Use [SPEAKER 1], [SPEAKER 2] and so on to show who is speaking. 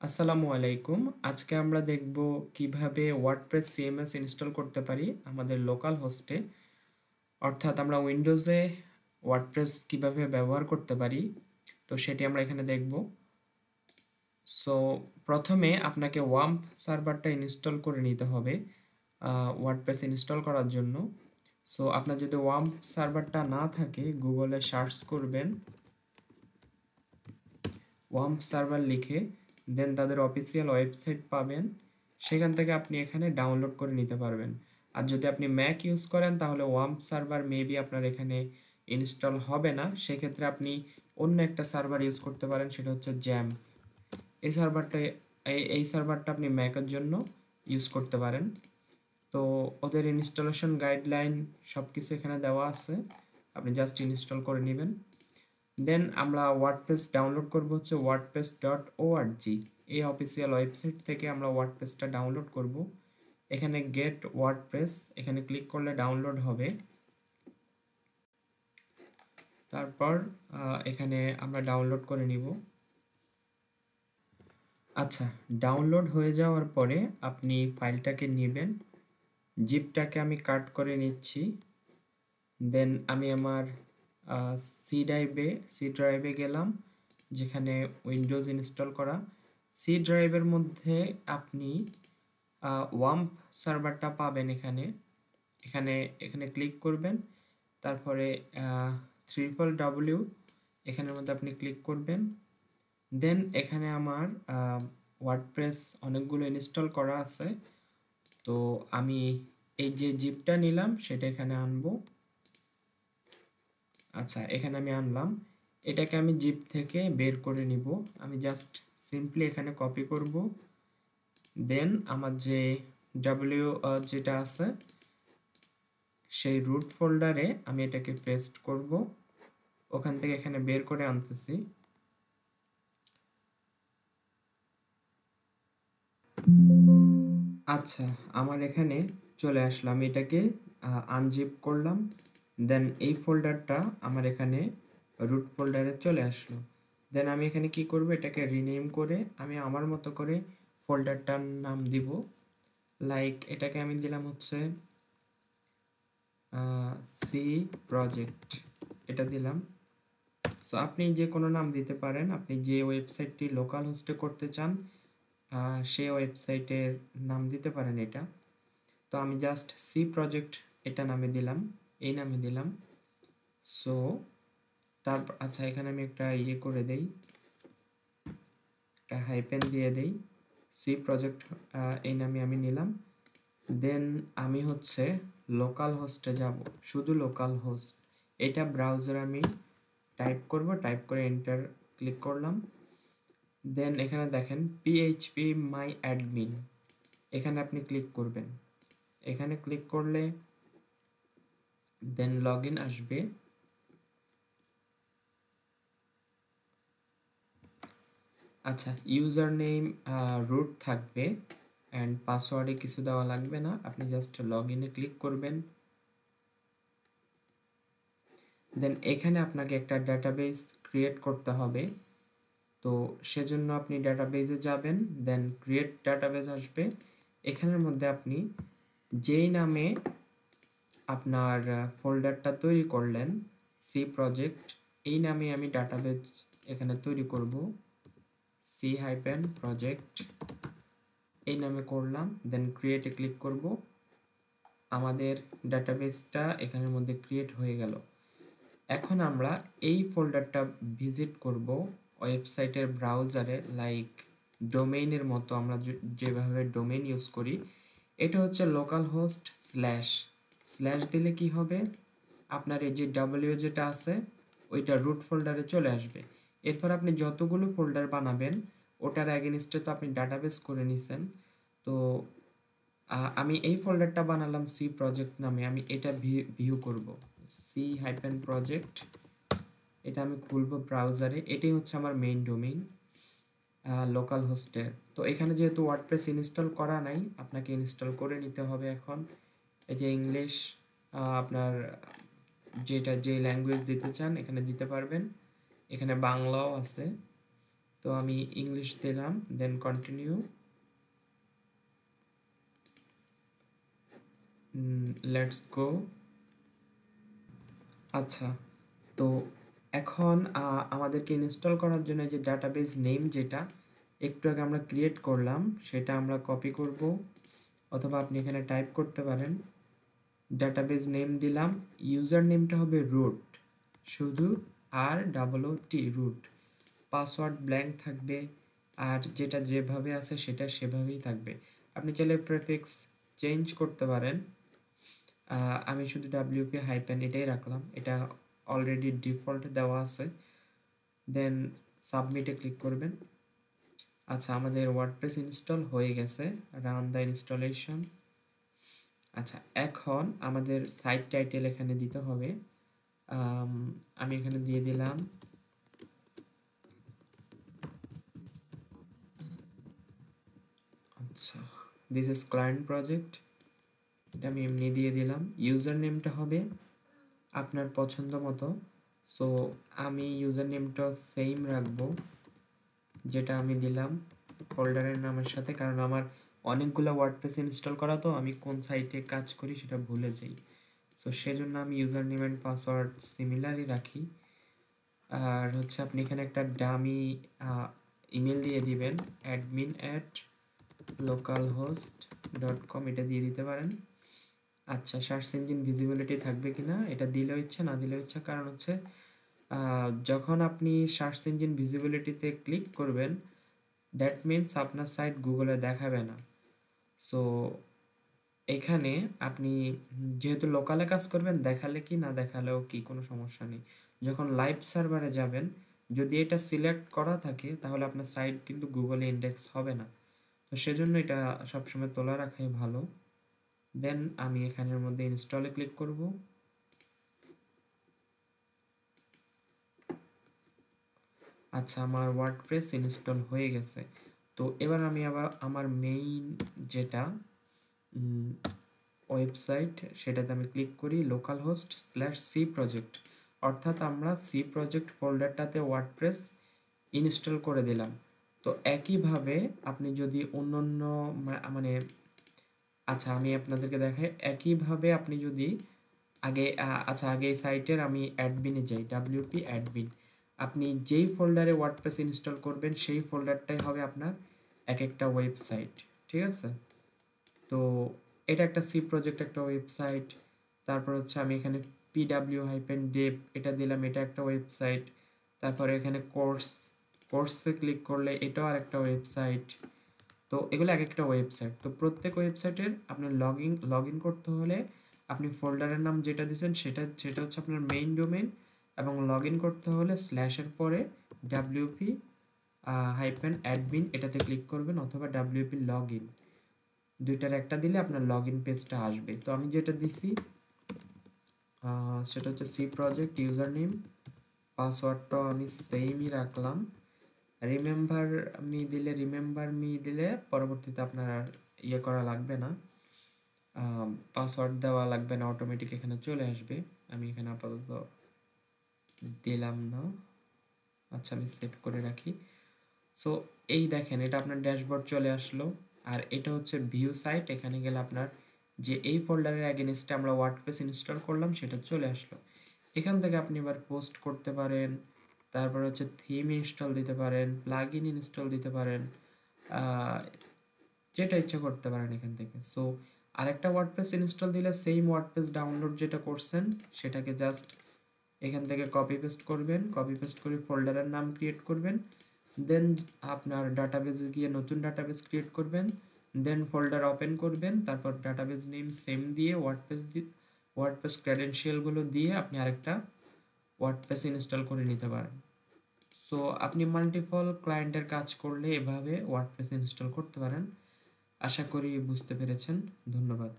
[SPEAKER 1] আসসালামু আলাইকুম। আজকে আমরা দেখব কিভাবে ওয়ার্ডপ্রেস সিএমএস ইনস্টল করতে পারি আমাদের লোকাল হোস্টে। অর্থাৎ আমরা উইন্ডোজে ওয়ার্ডপ্রেস কিভাবে ব্যবহার করতে পারি, তো সেটি আমরা এখানে দেখব। সো প্রথমে আপনাকে ওয়াম্প সার্ভারটা ইনস্টল করে নিতে হবে ওয়ার্ডপ্রেস ইনস্টল করার জন্য। সো আপনার যদি ওয়াম্প সার্ভারটা না থাকে, গুগলে সার্চ করবেন ওয়াম্প সার্ভার লিখে, দেন তাদের অফিসিয়াল ওয়েবসাইট পাবেন। সেখান থেকে আপনি এখানে ডাউনলোড করে নিতে পারবেন। আর যদি আপনি ম্যাক ইউজ করেন তাহলে ওয়াম্প সার্ভার মেবি আপনার এখানে ইনস্টল হবে না। সেক্ষেত্রে আপনি অন্য একটা সার্ভার ইউজ করতে পারেন, সেটা হচ্ছে জ্যাম। এই সার্ভারটা আপনি ম্যাকের জন্য ইউজ করতে পারেন। তো ওদের ইনস্টলেশন গাইডলাইন সব কিছু এখানে দেওয়া আছে, আপনি জাস্ট ইনস্টল করে নেবেন। দেন আমরা ওয়ার্ডপ্রেস ডাউনলোড করব হচ্ছে wordpress.org। এই অফিসিয়াল ওয়েবসাইট থেকে আমরা ওয়ার্ডপ্রেসটা ডাউনলোড করব। এখানে গেট ওয়ার্ডপ্রেস এখানে ক্লিক করলে ডাউনলোড হবে। তারপর এখানে আমরা ডাউনলোড করে নিব। আচ্ছা, ডাউনলোড হয়ে যাওয়ার পরে আপনি ফাইলটাকে নেবেন। জিপটাকে আমি কাট করে নিচ্ছি। দেন আমি আমার সি ড্রাইভে গেলাম, যেখানে উইন্ডোজ ইনস্টল করা। সি ড্রাইভের মধ্যে আপনি ওয়াম্প সার্ভারটা পাবেন। এখানে এখানে এখানে ক্লিক করবেন, তারপরে www এখানের মধ্যে আপনি ক্লিক করবেন। দেন এখানে আমার ওয়ার্ডপ্রেস অনেকগুলো ইনস্টল করা আছে, তো আমি এই যে জিপটা নিলাম সেটা এখানে আনবো। আচ্ছা, এখানে আমি আনলাম। এটাকে আমি জিপ থেকে বের করে নিব। আমি জাস্ট সিম্পলি এখানে কপি করব। দেন আমার যে যেটা আছে সেই রুট ফোল্ডারে আমি এটাকে পেস্ট করব। ওখান থেকে এখানে বের করে আনতেছি। আচ্ছা, আমার এখানে চলে আসলাম, এটাকে আনজিপ করলাম। দেন এই ফোল্ডারটা আমার এখানে রুট ফোল্ডারে চলে আসলো। দেন আমি এখানে কি করব, এটাকে রিনেম করে আমি আমার মতো করে ফোল্ডারটার নাম দিব। লাইক এটাকে আমি দিলাম হচ্ছে সি প্রজেক্ট, এটা দিলাম। সো আপনি যে কোনো নাম দিতে পারেন, আপনি যে ওয়েবসাইটটি লোকাল হোস্টে করতে চান সেই ওয়েবসাইটের নাম দিতে পারেন এটা। তো আমি জাস্ট সি প্রজেক্ট এটা নামে দিলাম, এই নামে দিলাম। সো তারপর আচ্ছা, এখানে আমি একটা ইয়ে করে দেই, একটা হাইপেন দিয়ে দেই। সি প্রজেক্ট এই নামে আমি নিলাম। দেন আমি হচ্ছে লোকাল হোস্টে যাব, শুধু লোকাল হোস্ট। এটা ব্রাউজার আমি টাইপ করব, টাইপ করে এন্টার ক্লিক করলাম। দেন এখানে দেখেন PHP মাই অ্যাডমিন, এখানে আপনি ক্লিক করবেন। এখানে ক্লিক করলে দেন লগ ইন আসবে। আচ্ছা, ইউজার নেম রুট থাকবে অ্যান্ড পাসওয়ার্ডে কিছু দেওয়া লাগবে না, আপনি জাস্ট লগ ইনে ক্লিক করবেন। দেন এখানে আপনাকে একটা ডাটাবেস ক্রিয়েট করতে হবে, তো সেজন্য আপনি ডাটাবেসে যাবেন। দেন ক্রিয়েট ডাটাবেস আসবে। এখানের মধ্যে আপনি যেই নামে আপনার ফোল্ডারটা তৈরি করলেন সি প্রজেক্ট, এই নামে আমি ডাটাবেস এখানে তৈরি করব। সি হাইপেন প্রজেক্ট এই নামে করলাম। দেন ক্রিয়েটে ক্লিক করব। আমাদের ডাটাবেসটা এখানের মধ্যে ক্রিয়েট হয়ে গেল। এখন আমরা এই ফোল্ডারটা ভিজিট করব ওয়েবসাইটের ব্রাউজারে, লাইক ডোমেইনের মতো আমরা যেভাবে ডোমেইন ইউজ করি। এটা হচ্ছে লোকাল হোস্ট স্ল্যাশ, স্ল্যাশ দিলে কি হবে, আপনার এই যে যেটা আছে ওইটা রুট ফোল্ডারে চলে আসবে। এরপর আপনি যতগুলো ফোল্ডার বানাবেন ওটার অ্যাগেনস্টে তো আপনি ডাটাবেস করে নিছেন। তো আমি এই ফোল্ডারটা বানালাম সি প্রজেক্ট নামে, আমি এটা ভিউ করব। সি হাইপেন প্রজেক্ট এটা আমি খুলবো ব্রাউজারে। এটাই হচ্ছে আমার মেইন ডোমেইন লোকাল হোস্টের। তো এখানে যেহেতু ওয়ার্ডপ্রেস ইনস্টল করা নাই, আপনাকে ইনস্টল করে নিতে হবে। এখন এই যে ইংলিশ আপনার যে ল্যাঙ্গুয়েজ দিতে চান এখানে দিতে পারবেন, এখানে বাংলাও আছে। তো আমি ইংলিশ দিলাম, দেন কন্টিনিউ। Let's go. আচ্ছা, তো এখন আমাদেরকে ইনস্টল করার জন্য যে ডাটাবেস নেম যেটা একটু আগে আমরা ক্রিয়েট করলাম সেটা আমরা কপি করব, অথবা আপনি এখানে টাইপ করতে পারেন। ডাটাবেস নেম দিলাম, ইউজার নেমটা হবে রুট, শুধু ROOT রুট। পাসওয়ার্ড ব্ল্যাঙ্ক থাকবে, আর যেটা যেভাবে আছে সেটা সেভাবেই থাকবে। আপনি চাইলে প্রেফিক্স চেঞ্জ করতে পারেন। আমি শুধু WP হাইপেন এটাই রাখলাম, এটা অলরেডি ডিফল্ট দেওয়া আছে। দেন সাবমিটে ক্লিক করবেন। আচ্ছা, আমাদের ওয়ার্ডপ্রেস ইনস্টল হয়ে গেছে, রান দ্য ইনস্টলেশন। আচ্ছা, এখন আমাদের সাইট টাইটেল এখানে দিতে হবে। আমি এখানে দিয়ে দিলাম আচ্ছা, দিস ইজ ক্লায়েন্ট প্রজেক্ট, এটা আমি এমনি দিয়ে দিলাম। ইউজার নেমটা হবে আপনার পছন্দ মতো, সো আমি ইউজার নেমটা সেম রাখবো যেটা আমি দিলাম ফোল্ডারের নামের সাথে, কারণ আমার অনেকগুলো ওয়ার্ডপ্রেস ইনস্টল করা, তো আমি কোন সাইটে কাজ করি সেটা ভুলে যাই। সো সেজন্য আমি ইউজার নেম অ্যান্ড পাসওয়ার্ড সিমিলারই রাখি। আর হচ্ছে আপনি এখানে একটা ডামি ইমেল দিয়ে দিবেন, admin@localhost.com, এটা দিয়ে দিতে পারেন। আচ্ছা, সার্চ ইঞ্জিন ভিজিবিলিটি থাকবে কিনা এটা দিলেও ইচ্ছা, না দিলেও ইচ্ছা, কারণ হচ্ছে যখন আপনি সার্চ ইঞ্জিন ভিজিবিলিটিতে ক্লিক করবেন দ্যাট মিনস আপনার সাইট গুগলে দেখাবে না। সো এখানে আপনি যেহেতু লোকালে কাজ করবেন, দেখালে কি না দেখালেও কি কোনো সমস্যা নেই। যখন লাইভ সার্ভারে যাবেন, যদি এটা সিলেক্ট করা থাকে তাহলে আপনার সাইট কিন্তু গুগলে ইন্ডেক্স হবে না, তো সেজন্য এটা সবসময় তোলা রাখাই ভালো। দেন আমি এখানের মধ্যে ইনস্টলে ক্লিক করব। আচ্ছা, আমার ওয়ার্ডপ্রেস ইনস্টল হয়ে গেছে। তো এবার আমি আবার আমার মেইন যেটা ওয়েবসাইট সেটাতে আমি ক্লিক করি, localhost/c project, অর্থাৎ আমরা সি প্রজেক্ট ফোল্ডারটাতে ওয়ার্ডপ্রেস ইনস্টল করে দিলাম। তো একইভাবে আপনি যদি অন্য মানে আচ্ছা, আমি আপনাদেরকে দেখাই, একইভাবে আপনি যদি আগে এই সাইটের আমি অ্যাডমিনে যাই, WP অ্যাডমিন। আপনি যেই ফোল্ডারে ওয়ার্ডপ্রেস ইনস্টল করবেন সেই ফোল্ডারটাই হবে আপনার এক একটা ওয়েবসাইট, ঠিক আছে? তো এটা একটা সি প্রজেক্ট একটা ওয়েবসাইট। তারপর হচ্ছে আমি এখানে pw-dev এটা দিলাম, এটা একটা ওয়েবসাইট। তারপরে এখানে কোর্সে ক্লিক করলে এটাও আর একটা ওয়েবসাইট। তো এগুলো এক একটা ওয়েবসাইট। তো প্রত্যেক ওয়েবসাইটের আপনার লগ ইন করতে হলে আপনি ফোল্ডারের নাম যেটা দিয়েছেন সেটা হচ্ছে আপনার মেইন ডোমেইন, এবং লগ ইন করতে হলে স্ল্যাশের পরে WP-admin এটাতে ক্লিক করবেন, অথবা WP লগ ইন, দুইটার একটা দিলে আপনার লগ ইন পেজটা আসবে। তো আমি যেটা দিছি সেটা হচ্ছে সি প্রজেক্ট, ইউজার নেম, পাসওয়ার্ডটাও আমি সেমই রাখলাম। রিমেম্বার মি দিলে পরবর্তীতে আপনার আর ইয়ে করা লাগবে না, পাসওয়ার্ড দেওয়া লাগবে না, অটোমেটিক এখানে চলে আসবে। আমি এখানে আপাতত দিলাম না। আচ্ছা, আমি সেভ করে রাখি। সো এই দেখেন, এটা আপনার ড্যাশবোর্ড চলে আসলো। আর এটা হচ্ছে ভিউ সাইট, এখানে গেলে আপনার যে এই ফোল্ডারের অ্যাগেনস্টে আমরা ওয়ার্ডপ্রেস ইনস্টল করলাম সেটা চলে আসলো। এখান থেকে আপনি এবার পোস্ট করতে পারেন, তারপর হচ্ছে থিম ইনস্টল দিতে পারেন, প্লাগইন ইনস্টল দিতে পারেন, যেটা ইচ্ছা করতে পারেন এখান থেকে। সো আরেকটা ওয়ার্ডপ্রেস ইনস্টল দিলে সেম ওয়ার্ডপ্রেস ডাউনলোড যেটা করছেন সেটাকে জাস্ট এখান থেকে কপি পেস্ট করবেন, কপি পেস্ট করে ফোল্ডারের নাম ক্রিয়েট করবেন, দেন আপনার ডাটাবেসে গিয়ে নতুন ডাটাবেস ক্রিয়েট করবেন, দেন ফোল্ডার ওপেন করবেন, তারপর ডাটাবেস নেম সেম দিয়ে ওয়ার্ডপ্রেস ক্রেডেনশিয়ালগুলো দিয়ে আপনি আরেকটা ওয়ার্ডপ্রেস ইনস্টল করে নিতে পারেন। সো আপনি মাল্টিপল ক্লায়েন্টের কাজ করলে এভাবে ওয়ার্ডপ্রেস ইনস্টল করতে পারেন। আশা করি বুঝতে পেরেছেন। ধন্যবাদ।